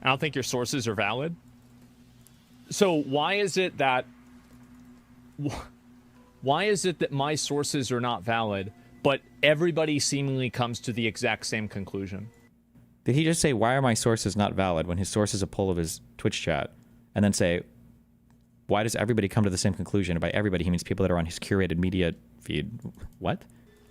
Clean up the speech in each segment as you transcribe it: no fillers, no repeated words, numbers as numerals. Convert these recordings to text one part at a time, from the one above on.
I don't think your sources are valid. So why is it that my sources are not valid, but everybody seemingly comes to the exact same conclusion? Did he just say, why are my sources not valid, when his source is a poll of his Twitch chat? And then say, why does everybody come to the same conclusion? And by everybody, he means people that are on his curated media feed. What?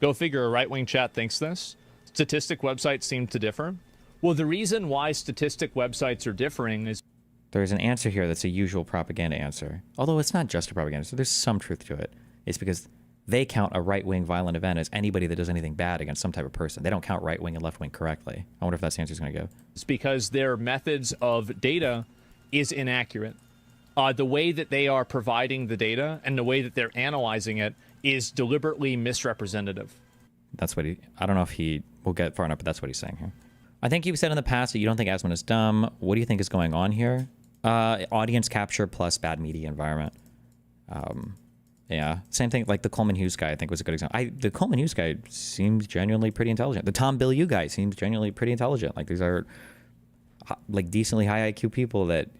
Go figure, a right-wing chat thinks this. Statistic websites seem to differ. Well, the reason why statistic websites are differing is... There's an answer here that's a usual propaganda answer. Although it's not just a propaganda, so there's some truth to it. It's because they count a right-wing violent event as anybody that does anything bad against some type of person. They don't count right-wing and left-wing correctly. I wonder if that's the answer he's going to give. It's because their methods of data is inaccurate. The way that they are providing the data and the way that they're analyzing it is deliberately misrepresentative. That's what I don't know if he will get far enough, but that's what he's saying here. I think you've said in the past that you don't think Asman is dumb. What do you think is going on here? Audience capture plus bad media environment. Yeah, same thing. Like the Coleman Hughes guy, I think was a good example. The Coleman Hughes guy seems genuinely pretty intelligent. The Tom Bilyeu guy seems genuinely pretty intelligent. Like these are like decently high IQ people that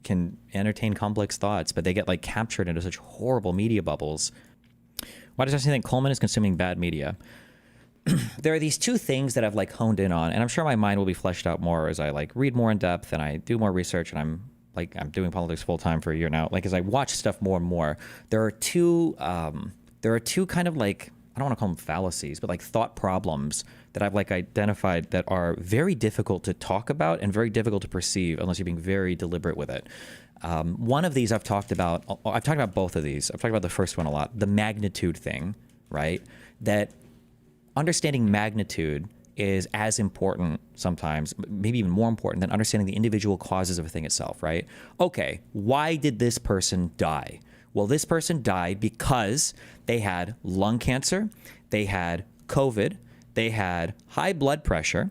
can entertain complex thoughts, but they get like captured into such horrible media bubbles. Why does I think Coleman is consuming bad media? There are these two things that I've like honed in on, and I'm sure my mind will be fleshed out more as I like read more in depth and I do more research, and I'm doing politics full time for a year now. Like as I watch stuff more and more, there are two kind of like, I don't want to call them fallacies, but like thought problems that I've like identified that are very difficult to talk about and very difficult to perceive unless you're being very deliberate with it. One of these I've talked about both of these. I've talked about the first one a lot, the magnitude thing, right? That understanding magnitude is as important sometimes, maybe even more important than understanding the individual causes of a thing itself, right? Okay, why did this person die? Well, this person died because they had lung cancer, they had COVID, they had high blood pressure,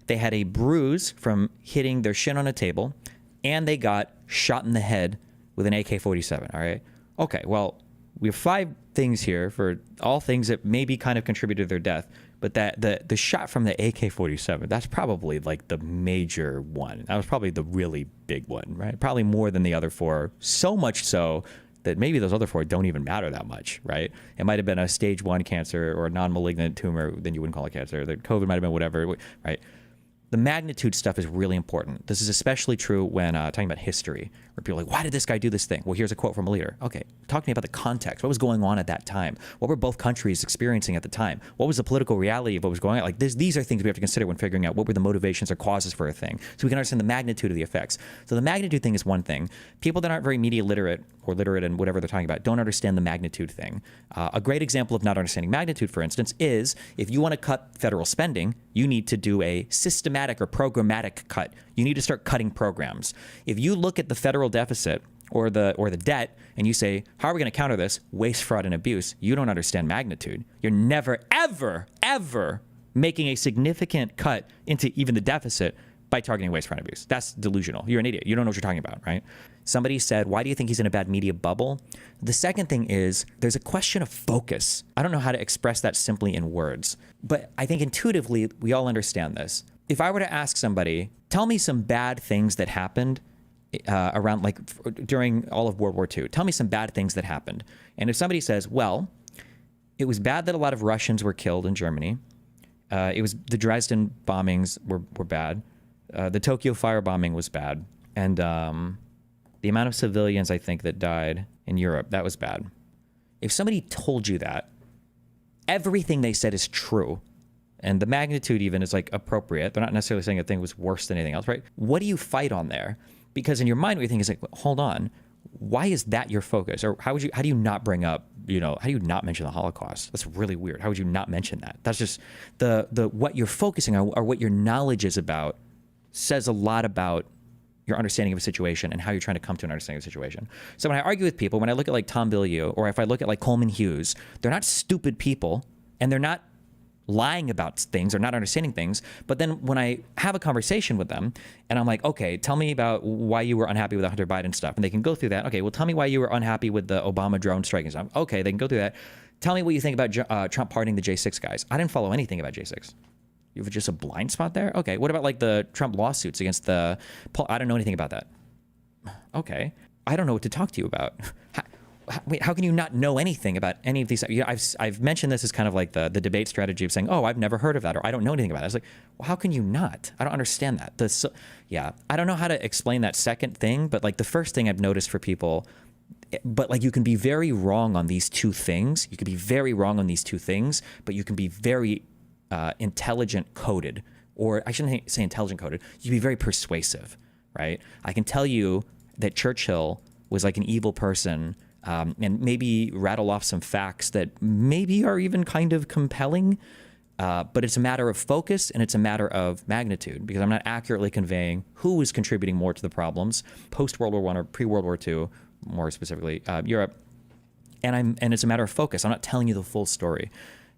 they had a bruise from hitting their shin on a table, and they got shot in the head with an AK-47, all right? Okay, well, we have 5 things here for all things that maybe kind of contributed to their death, but that the shot from the AK-47, that's probably like the major one. That was probably the really big one, right? Probably more than the other 4, so much so that maybe those other 4 don't even matter that much, right? It might have been a stage 1 cancer or a non-malignant tumor, then you wouldn't call it cancer. The COVID might have been whatever, right? The magnitude stuff is really important. This is especially true when talking about history, where people are like, why did this guy do this thing? Well, here's a quote from a leader. Okay, talk to me about the context. What was going on at that time? What were both countries experiencing at the time? What was the political reality of what was going on? Like these are things we have to consider when figuring out what were the motivations or causes for a thing, so we can understand the magnitude of the effects. So the magnitude thing is one thing. People that aren't very media literate or literate in whatever they're talking about don't understand the magnitude thing. A great example of not understanding magnitude, for instance, is if you want to cut federal spending, you need to do a systematic or programmatic cut. You need to start cutting programs. If you look at the federal deficit or the debt and you say, how are we going to counter this? Waste, fraud, and abuse. You don't understand magnitude. You're never, ever, ever making a significant cut into even the deficit by targeting waste, fraud, and abuse. That's delusional. You're an idiot. You don't know what you're talking about, right? Somebody said, why do you think he's in a bad media bubble? The second thing is there's a question of focus. I don't know how to express that simply in words, but I think intuitively we all understand this. If I were to ask somebody, tell me some bad things that happened around like during all of World War II, tell me some bad things that happened. And if somebody says, well, it was bad that a lot of Russians were killed in Germany. It was the Dresden bombings were bad. The Tokyo firebombing was bad. And the amount of civilians, I think, that died in Europe, that was bad. If somebody told you that, everything they said is true, and the magnitude even is like appropriate. They're not necessarily saying a thing was worse than anything else, right? What do you fight on there? Because in your mind, what you think is like, hold on, why is that your focus? Or how do you not bring up, how do you not mention the Holocaust? That's really weird. How would you not mention that? That's just the what you're focusing on or what your knowledge is about says a lot about your understanding of a situation and how you're trying to come to an understanding of a situation. So when I argue with people, when I look at like Tom Bilyeu, or if I look at like Coleman Hughes, they're not stupid people and they're not lying about things or not understanding things. But then when I have a conversation with them and I'm like, okay, tell me about why you were unhappy with the Hunter Biden stuff. And they can go through that. Okay, well, tell me why you were unhappy with the Obama drone strike and stuff. Okay, they can go through that. Tell me what you think about Trump pardoning the J6 guys. I didn't follow anything about J6. You have just a blind spot there? Okay. What about like the Trump lawsuits against the I don't know anything about that. Okay. I don't know what to talk to you about. Wait, how can you not know anything about any of these? You know, I've mentioned this as kind of like the debate strategy of saying, oh, I've never heard of that, or I don't know anything about it. It's like, well, how can you not? I don't understand that. Yeah, I don't know how to explain that second thing, but like the first thing I've noticed for people, but like you can be very wrong on these two things. You can be very wrong on these two things, but you can be very intelligent coded, or I shouldn't say intelligent coded. You can be very persuasive, right? I can tell you that Churchill was like an evil person, and maybe rattle off some facts that maybe are even kind of compelling, but it's a matter of focus and it's a matter of magnitude, because I'm not accurately conveying who was contributing more to the problems post-World War I or pre-World War II, more specifically Europe, and it's a matter of focus. I'm not telling you the full story.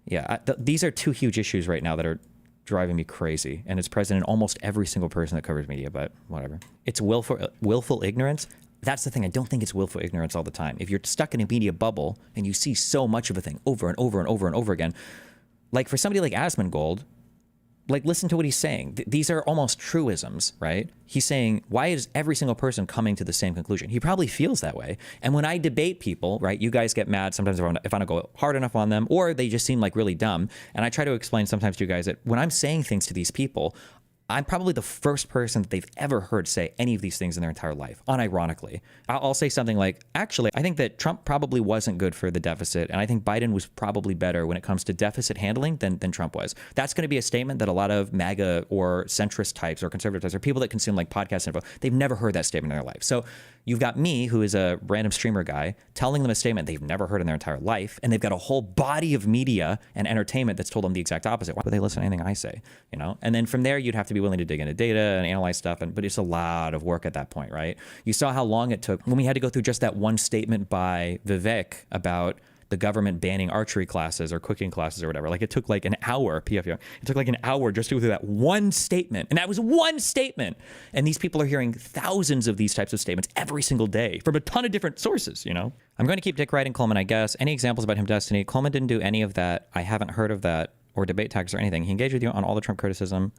Yeah, these are two huge issues right now that are driving me crazy, and it's present in almost every single person that covers media, but whatever. It's willful ignorance. That's the thing. I don't think it's willful ignorance all the time. If you're stuck in a media bubble and you see so much of a thing over and over and over and over again, like for somebody like Asmongold, like listen to what he's saying. These are almost truisms, right? He's saying, why is every single person coming to the same conclusion? He probably feels that way. And when I debate people, right, you guys get mad sometimes if I don't go hard enough on them, or they just seem like really dumb. And I try to explain sometimes to you guys that when I'm saying things to these people, I'm probably the first person that they've ever heard say any of these things in their entire life, unironically. I'll say something like, actually, I think that Trump probably wasn't good for the deficit, and I think Biden was probably better when it comes to deficit handling than Trump was. That's going to be a statement that a lot of MAGA or centrist types or conservative types or people that consume like podcast info, they've never heard that statement in their life. So you've got me, who is a random streamer guy, telling them a statement they've never heard in their entire life, and they've got a whole body of media and entertainment that's told them the exact opposite. Why would they listen to anything I say? You know? And then from there, you'd have to be willing to dig into data and analyze stuff, but it's a lot of work at that point, right? You saw how long it took when we had to go through just that one statement by Vivek about the government banning archery classes or cooking classes or whatever. Like it took like an hour, PFU. It took like an hour just to go through that one statement. And that was one statement. And these people are hearing thousands of these types of statements every single day from a ton of different sources, you know? I'm going to keep dick riding Coleman, I guess. Any examples about him, Destiny? Coleman didn't do any of that. I haven't heard of that, or debate tactics or anything. He engaged with you on all the Trump criticism.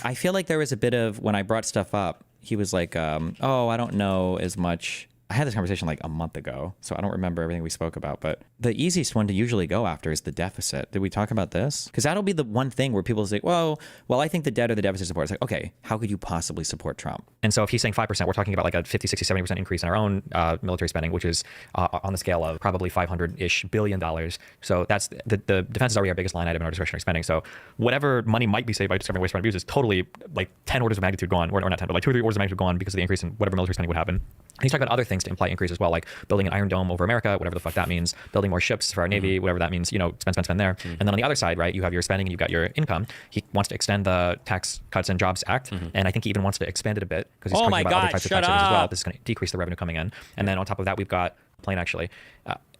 I feel like there was a bit of, when I brought stuff up, he was like, oh, I don't know as much. I had this conversation like a month ago, so I don't remember everything we spoke about, but the easiest one to usually go after is the deficit. Did we talk about this? Because that'll be the one thing where people say, well, I think the debt or the deficit support. It's like, okay, how could you possibly support Trump? And so if he's saying 5%, we're talking about like a 50, 60, 70% increase in our own military spending, which is on the scale of probably $500-ish billion. So that's the defense is already our biggest line item in our discretionary spending. So whatever money might be saved by discovering waste, fraud, and abuse is totally like 10 orders of magnitude gone, or not 10, but like 2 or 3 orders of magnitude gone because of the increase in whatever military spending would happen. And he's talking about other things to imply increase as well, like building an Iron Dome over America, whatever the fuck that means, building more ships for our Navy, whatever that means, you know, spend there. And then on the other side, right, you have your spending and you've got your income. He wants to extend the Tax Cuts and Jobs Act. And I think he even wants to expand it a bit because he's talking about other types of tax savings as well. This is going to decrease the revenue coming in. And then on top of that, we've got plane actually.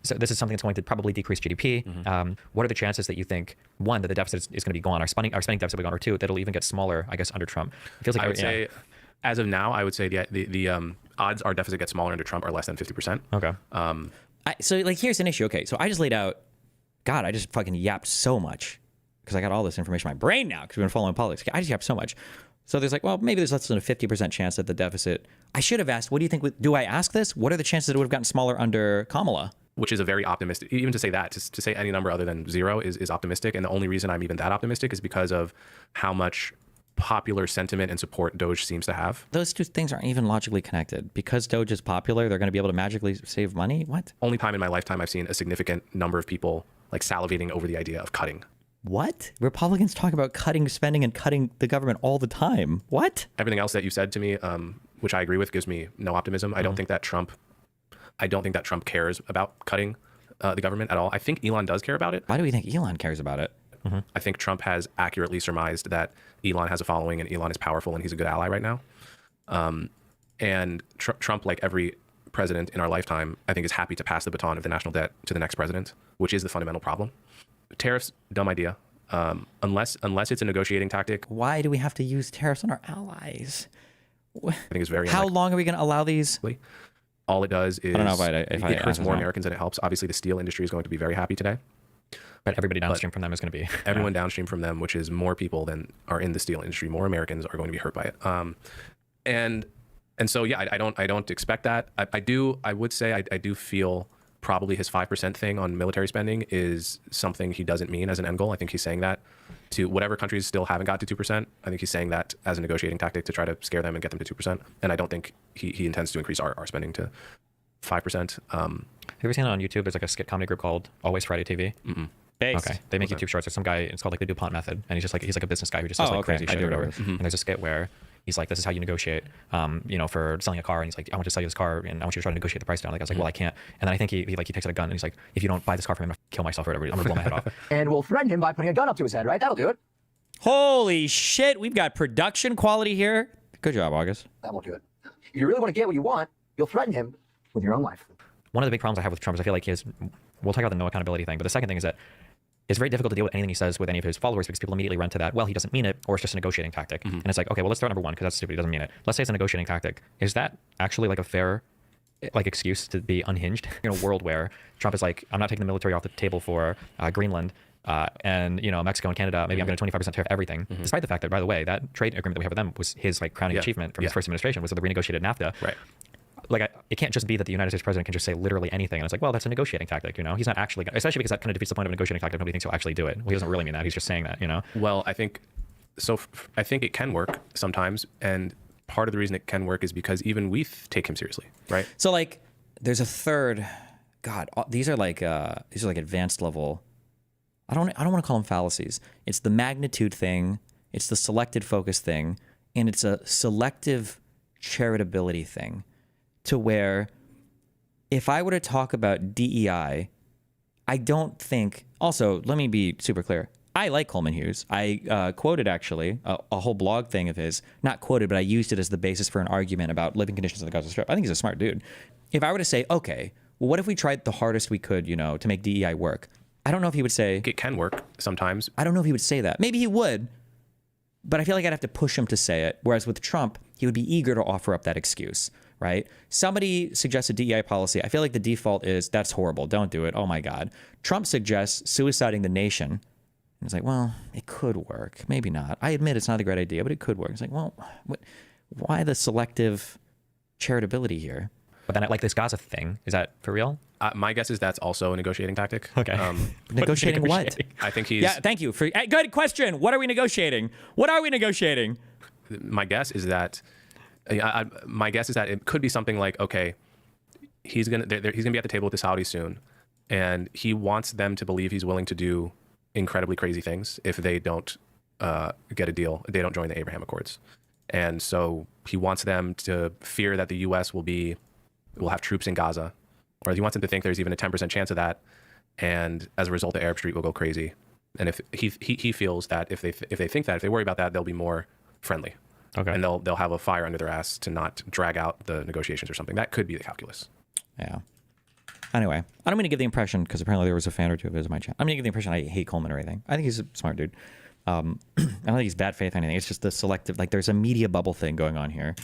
So this is something that's going to probably decrease GDP. What are the chances that you think, one, that the deficit is going to be gone, our spending deficit will be gone, or two, that it'll even get smaller, I guess, under Trump? It feels like I would say, as of now, I would say the odds our deficit gets smaller under Trump are less than 50%. Okay. So like, here's an issue. Okay, so I just laid out, God, I just fucking yapped so much because I got all this information in my brain now because we've been following politics. I just yapped so much. So there's like, well, maybe there's less than a 50% chance that the deficit, I should have asked, what do you think, do I ask this? What are the chances that it would have gotten smaller under Kamala? Which is a very optimistic, even to say that, to say any number other than 0 is optimistic. And the only reason I'm even that optimistic is because of how much popular sentiment and support Doge seems to have. Those two things aren't even logically connected. Because Doge is popular, they're going to be able to magically save money? What? Only time in my lifetime I've seen a significant number of people like salivating over the idea of cutting. What? Republicans talk about cutting spending and cutting the government all the time. What? Everything else that you said to me, which I agree with, gives me no optimism. I don't think that Trump cares about cutting the government at all. I think Elon does care about it. Why do we think Elon cares about it? I think Trump has accurately surmised that Elon has a following and Elon is powerful and he's a good ally right now. And Trump, like every president in our lifetime, I think is happy to pass the baton of the national debt to the next president, which is the fundamental problem. Tariffs, dumb idea. Unless it's a negotiating tactic. Why do we have to use tariffs on our allies? I think it's very How long are we going to allow these? All it does is I don't know if it hurts more Americans than it helps. Obviously, the steel industry is going to be very happy today. But everybody downstream from them is going to be everyone downstream from them, which is more people than are in the steel industry, more Americans are going to be hurt by it. And so yeah, I don't expect that. I would say I do feel probably his 5% thing on military spending is something he doesn't mean as an end goal. I think he's saying that to whatever countries still haven't got to 2%. I think he's saying that as a negotiating tactic to try to scare them and get them to 2%. And I don't think he intends to increase our spending to 5%. Have you ever seen it on YouTube? There's like a skit comedy group called Always Friday TV. Mm-mm. Based. Okay, they make YouTube shorts. There's some guy. It's called like the DuPont method, and he's like a business guy who just does like crazy shit or whatever. And there's a skit where he's like, "This is how you negotiate, for selling a car." And he's like, "I want to sell you this car, and I want you to try to negotiate the price down." Like I was like, "Well, I can't." And then I think he takes out a gun and he's like, "If you don't buy this car from me, I'm gonna kill myself or whatever. I'm gonna blow my head off." And we'll threaten him by putting a gun up to his head, right? That'll do it. Holy shit, we've got production quality here. Good job, August. That won't do it. If you really want to get what you want, you'll threaten him with your own life. One of the big problems I have with Trump is I feel like we'll talk about the no accountability thing, but the second thing is that it's very difficult to deal with anything he says with any of his followers because people immediately run to that, well, he doesn't mean it, or it's just a negotiating tactic. And it's like, okay, well, let's throw out number one because that's stupid. He doesn't mean it. Let's say it's a negotiating tactic. Is that actually like a fair excuse to be unhinged in a world where Trump is like, I'm not taking the military off the table for Greenland and Mexico and Canada, maybe I'm going to 25% tariff everything, despite the fact that, by the way, that trade agreement that we have with them was his like crowning achievement from his first administration was the renegotiated NAFTA. Right. Like, it can't just be that the United States president can just say literally anything. And it's like, well, that's a negotiating tactic, He's not actually gonna, especially because that kind of defeats the point of a negotiating tactic. Nobody thinks he'll actually do it. Well, he doesn't really mean that. He's just saying that, Well, I think so. I think it can work sometimes. And part of the reason it can work is because even we take him seriously, right? So like, there's a third. God, these are like advanced level. I don't want to call them fallacies. It's the magnitude thing. It's the selected focus thing, and it's a selective charitability thing. To where if I were to talk about DEI, I don't think, also, let me be super clear. I like Coleman Hughes. I quoted actually a whole blog thing of his, not quoted, but I used it as the basis for an argument about living conditions on the Gaza Strip. I think he's a smart dude. If I were to say, okay, well, what if we tried the hardest we could, to make DEI work? I don't know if he would say. It can work sometimes. I don't know if he would say that. Maybe he would, but I feel like I'd have to push him to say it. Whereas with Trump, he would be eager to offer up that excuse. Right? Somebody suggests a DEI policy. I feel like the default is that's horrible. Don't do it. Oh my God. Trump suggests suiciding the nation. And it's like, well, it could work. Maybe not. I admit it's not a great idea, but it could work. It's like, well, why the selective charitability here? But then like this Gaza thing, is that for real? My guess is that's also a negotiating tactic. Okay. Negotiating what? I think he's. Yeah, thank you. Good question. What are we negotiating? What are we negotiating? My guess is that. My guess is that it could be something like, okay, he's gonna be at the table with the Saudis soon, and he wants them to believe he's willing to do incredibly crazy things if they don't get a deal, if they don't join the Abraham Accords, and so he wants them to fear that the U.S. will have troops in Gaza, or he wants them to think there's even a 10% chance of that, and as a result, the Arab Street will go crazy, and if he feels that if they think that if they worry about that, they'll be more friendly. Okay. And they'll have a fire under their ass to not drag out the negotiations or something. That could be the calculus. Yeah. Anyway, I don't mean to give the impression, because apparently there was a fan or two of his in my chat. I'm going to give the impression I hate Coleman or anything. I think he's a smart dude. I don't think he's bad faith or anything. It's just the selective, like there's a media bubble thing going on here.